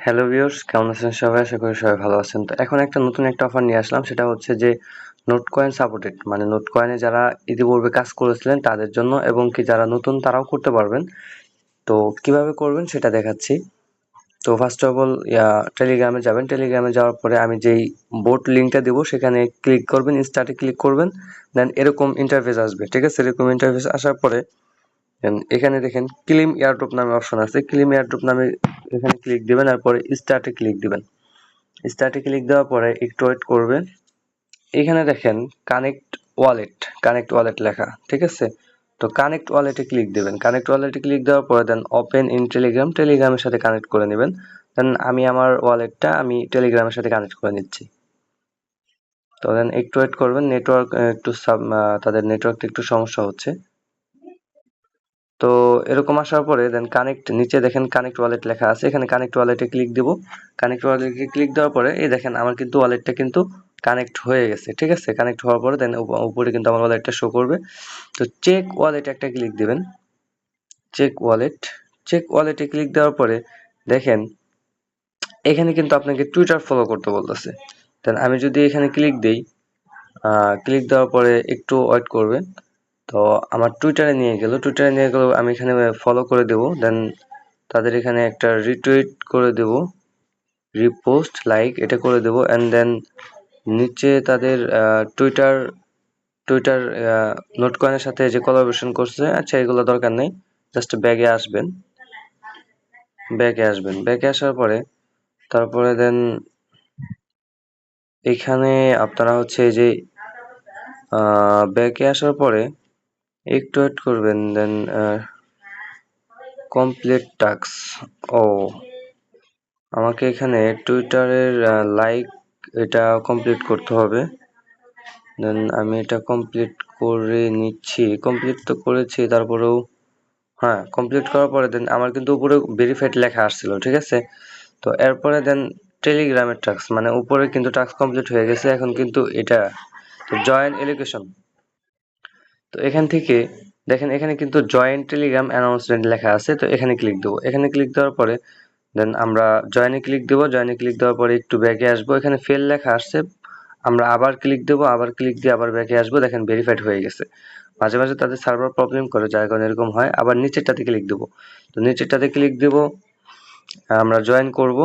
Hello viewers, কেমন আছেন সবাই? আশা করি সবাই ভালো আছেন। তো এখন একটা নতুন অফার নিয়ে আসলাম, সেটা হচ্ছে যে নোট কয়েন সাপোর্টেড, মানে নোট কয়েনে যারা ইতিপূর্বে কাজ করেছিলেন তাদের জন্য, এবং কি যারা নতুন তারাও করতে পারবেন। তো কিভাবে করবেন সেটা দেখাচ্ছি। তো ফার্স্ট অফ অল টেলিগ্রামে যাবেন। টেলিগ্রামে যাওয়ার পরে আমি যেই বোট লিঙ্কটা দেবো সেখানে ক্লিক করবেন, স্টার্টে ক্লিক করবেন। দেন এরকম ইন্টারফেস আসবে, ঠিক আছে? এরকম ইন্টারফেস আসার পরে এখানে দেখেন ক্লেম এয়ারড্রপ নামে অপশন আছে। ক্লেম এয়ারড্রপ নামে এখানে ক্লিক দিবেন, তারপরে স্টার্টে ক্লিক দিবেন। স্টার্টে ক্লিক দেওয়ার পরে একটু ওয়েট করবেন। এখানে দেখেন কানেক্ট ওয়ালেট লেখা, ঠিক আছে? তো কানেক্ট ওয়ালেটে ক্লিক দিবেন। কানেক্ট ওয়ালেটে ক্লিক দেওয়ার পরে দেন ওপেন ইন টেলিগ্রামের সাথে কানেক্ট করে নেবেন। দেন আমি আমার ওয়ালেটটা টেলিগ্রামের সাথে কানেক্ট করে নিচ্ছি। তো দেন একটু ওয়েট করবেন, নেটওয়ার্ক একটু তাদের নেটওয়ার্কটা একটু সমস্যা হচ্ছে। তো এরকম আসার পরে দেন নিচে দেখেন কানেক্ট ওয়ালেট লেখা আছে, এখানে কানেক্ট ওয়ালেটে ক্লিক দিব। কানেক্ট ওয়ালেটে ক্লিক দেওয়ার পরে এই দেখেন আমার কিন্তু ওয়ালেটটা কিন্তু কানেক্ট হয়ে গেছে, ঠিক আছে? কানেক্ট হওয়ার পরে দেন উপরে কিন্তু আমার ওয়ালেটটা শো করবে। তো চেক ওয়ালেটে একটা ক্লিক দিবেন। চেক ওয়ালেটে ক্লিক দেওয়ার পরে দেখেন এখানে কিন্তু আপনাকে টুইটার ফলো করতে বলতেছে। দেন আমি যদি এখানে ক্লিক দেই, ক্লিক দেওয়ার পরে একটু ওয়েট করবেন। তো আমার টুইটারে নিয়ে গেল, আমি এখানে ফলো করে দেব। দেন তাদের এখানে একটা রিটুইট করে দেব, রিপোস্ট লাইক এটা করে দেব। এন্ড দেন নিচে তাদের টুইটার টুইটার নোট কয়েনের সাথে যে কোলাবোরেশন করছে, আচ্ছা এগুলো দরকার নেই। জাস্ট ব্যাগে আসার পরে তারপরে দেন এখানে আপনারা হচ্ছে যে ব্যাগে আসার পরে একটু ওয়েট করবেন। Then complete task. ও, আমাকে এখানে টুইটারের লাইক এটা কমপ্লিট করতে হবে। দেন আমি এটা কমপ্লিট করে নিচ্ছি। কমপ্লিট তো করেছি, তারপরেও হ্যাঁ, কমপ্লিট করার পরে দেন আমার কিন্তু উপরে ভেরিফাইড লেখা আসছিল, ঠিক আছে? তো এরপরে দেন টেলিগ্রামের টাস্ক, মানে উপরে কিন্তু টাস্ক কমপ্লিট হয়ে গেছে। এখন কিন্তু এটা জয়েন এডুকেশন। তো এখান থেকে দেখেন এখানে কিন্তু জয়েন টেলিগ্রাম অ্যানাউন্সমেন্ট লেখা আছে। তো এখানে ক্লিক দেবো। এখানে ক্লিক দেওয়ার পরে দেন আমরা জয়েনে ক্লিক দেবো। জয়েনে ক্লিক দেওয়ার পরে একটু ব্যাকে আসবো, এখানে ফেল লেখা আসছে। আমরা আবার ক্লিক দেবো, আবার ক্লিক দিয়ে আবার ব্যাকে আসবো। দেখেন ভেরিফাইড হয়ে গেছে। মাঝে মাঝে তাদের সার্ভার প্রবলেম করে, যার কারণে এরকম হয়। আবার নিচেরটাতে ক্লিক দেবো। তো নিচেরটাতে ক্লিক দেবো, আমরা জয়েন করব।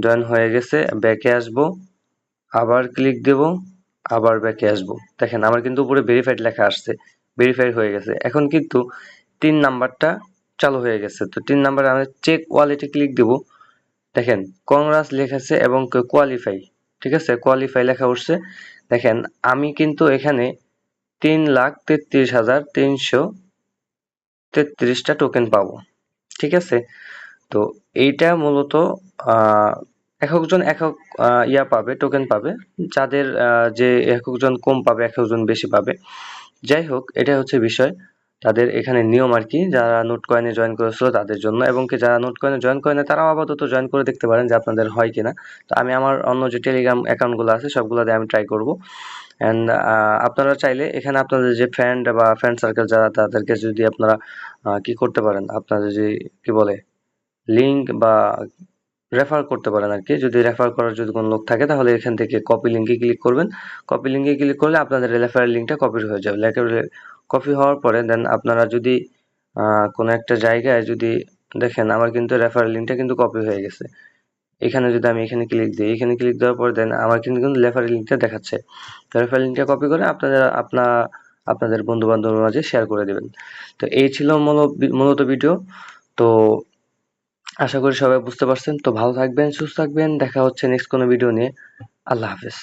জয়েন হয়ে গেছে, ব্যাকে আসবো, আবার ক্লিক দেব, আবার ব্যাকে আসবো। দেখেন আমার কিন্তু উপরে ভেরিফাইড লেখা আসছে, ভেরিফাই হয়ে গেছে। এখন কিন্তু 3 নাম্বারটা চালু হয়ে গেছে। তো 3 নাম্বারে আমি চেক ওয়ালেটে ক্লিক দেব। দেখেন কংগ্রাস লেখা আছে এবং কোয়ালিফাই, ঠিক আছে? কোয়ালিফাই লেখা উঠছে। দেখেন আমি কিন্তু এখানে 3,33,333টা টোকেন পাবো, ঠিক আছে? তো এইটা মূলত এককজন একক পাবে, টোকেন পাবে। যাদের যে এককজন কম পাবে, এককজন বেশি পাবে। যাই হোক, এটা হচ্ছে বিষয়। তাদের এখানে নিয়ম আর কি, যারা নোট কয়েনে জয়েন করেছিল তাদের জন্য, এবং কি যারা নোট কয়েনে জয়েন করে না তারাও আপাতত জয়েন করে দেখতে পারেন যে আপনাদের হয় কিনা। তো আমি আমার অন্য যে টেলিগ্রাম অ্যাকাউন্টগুলো আছে সবগুলো দিয়ে আমি ট্রাই করব। অ্যান্ড আপনারা চাইলে এখানে আপনাদের যে ফ্রেন্ড সার্কেল যারা, তাদেরকে যদি আপনারা কি করতে পারেন, আপনাদের যে কি বলে লিঙ্ক বা রেফার করতে পারেন আর কি। যদি রেফার করার যদি কোনো লোক থাকে তাহলে এখান থেকে কপি লিঙ্কে ক্লিক করবেন। কপি লিঙ্কে ক্লিক করলে আপনাদের রেফারেল লিঙ্কটা কপি হয়ে যাবে। কপি হওয়ার পরে দেন আপনারা যদি কোনো একটা জায়গায় যদি দেখেন আমার কিন্তু রেফারেল লিঙ্কটা কিন্তু কপি হয়ে গেছে। এখানে যদি আমি এখানে ক্লিক দিই, এখানে ক্লিক দেওয়ার পরে দেন আমার কিন্তু রেফারেল লিঙ্কটা দেখাচ্ছে। তো রেফারেল লিঙ্কটা কপি করে আপনাদের বন্ধু বান্ধবের মাঝে শেয়ার করে দেবেন। তো এই ছিল মূলত ভিডিও। তো আশা করি সবাই বুঝতে পারছেন। তো ভালো থাকবেন, সুস্থ থাকবেন। দেখা হচ্ছে নেক্সট কোনো ভিডিও নিয়ে। আল্লাহ হাফেজ।